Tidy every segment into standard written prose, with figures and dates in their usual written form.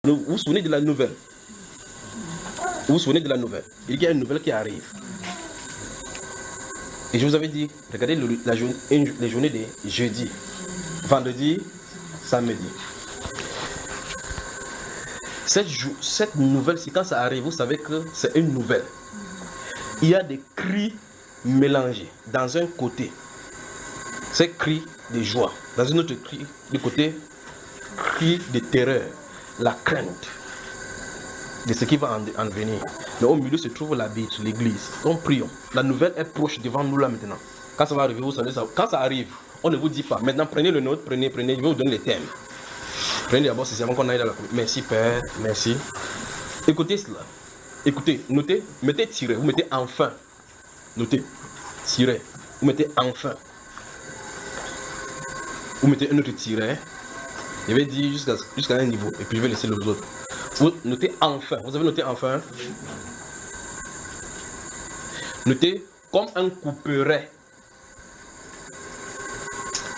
Vous vous souvenez de la nouvelle? Vous vous souvenez de la nouvelle? Il y a une nouvelle qui arrive. Et je vous avais dit, regardez les journées de jeudi, vendredi, samedi. Cette nouvelle, quand ça arrive, vous savez que c'est une nouvelle. Il y a des cris mélangés. Dans un côté, c'est cri de joie. Dans un autre cri, du côté, cri de terreur, la crainte de ce qui va en venir. Mais au milieu se trouve la Bible, l'église. Donc prions. La nouvelle est proche devant nous là maintenant. Quand ça va arriver, vous savez ça. Quand ça arrive, on ne vous dit pas. Maintenant, prenez le nôtre, prenez. Je vais vous donner les thèmes. Prenez d'abord, c'est avant qu'on aille dans la. Merci Père, merci. Écoutez cela. Écoutez, notez, mettez tiret, vous mettez enfin. Notez, tiret, vous mettez enfin. Vous mettez un autre tiret. Je vais dire jusqu'à un niveau. Et puis je vais laisser les autres. Vous notez enfin. Vous avez noté enfin. Notez comme un couperet.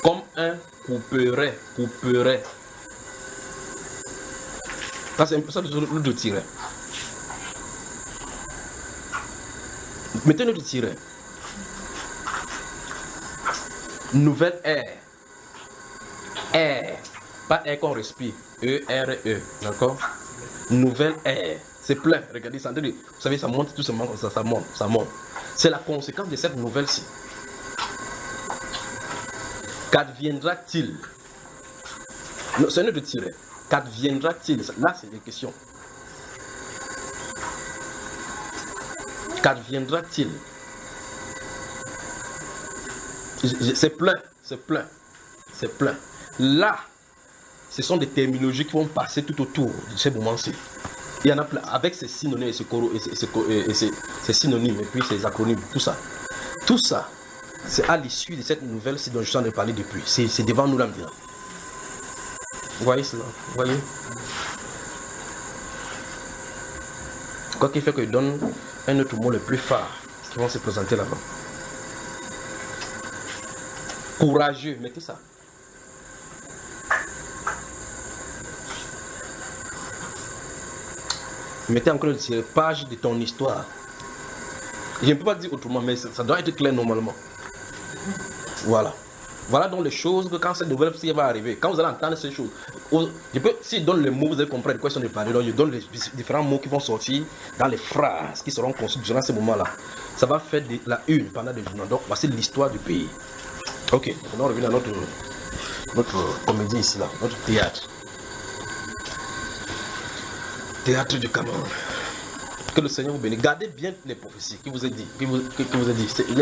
Comme un couperet. Couperet. Ça, c'est un peu ça le tiret. Mettez notre tiret. Nouvelle ère. Air. Pas air qu'on respire. E-R-E. D'accord? Nouvelle ère. C'est plein. Regardez, ça, vous savez, ça monte tout simplement comme ça. Ça monte, ça monte. C'est la conséquence de cette nouvelle-ci. Qu'adviendra-t-il? C'est notre tiret. Qu'adviendra-t-il? Là, c'est des questions. Qu'adviendra-t-il? C'est plein, c'est plein, c'est plein. Là, ce sont des terminologies qui vont passer tout autour de ces moments-ci. Il y en a plein, avec ces synonymes et ces synonymes et puis ces acronymes, tout ça. Tout ça, c'est à l'issue de cette nouvelle-ci dont je suis en train de parler depuis. C'est devant nous là maintenant. Vous voyez cela? Vous voyez? Quoi qu'il fait que je donne un autre mot le plus phare qui vont se présenter là-bas. Courageux, mettez ça. Mettez encore une page de ton histoire. Je ne peux pas dire autrement, mais ça doit être clair normalement. Voilà. Voilà donc les choses que quand cette nouvelle va arriver, quand vous allez entendre ces choses, si je donne les mots, vous allez comprendre de quoi ils sont de parler. Donc je donne les différents mots qui vont sortir dans les phrases qui seront conçues durant ces moments-là. Ça va faire la une pendant des jours. Donc voici l'histoire du pays. Ok, maintenant on revient à notre comédie ici, là, notre théâtre. Théâtre du Cameroun. Que le Seigneur vous bénisse. Gardez bien les prophéties qui vous a dit.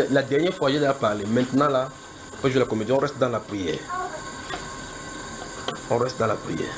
La dernière fois, j'ai déjà parlé. Maintenant, là, quand je joue la comédie, on reste dans la prière. On reste dans la prière.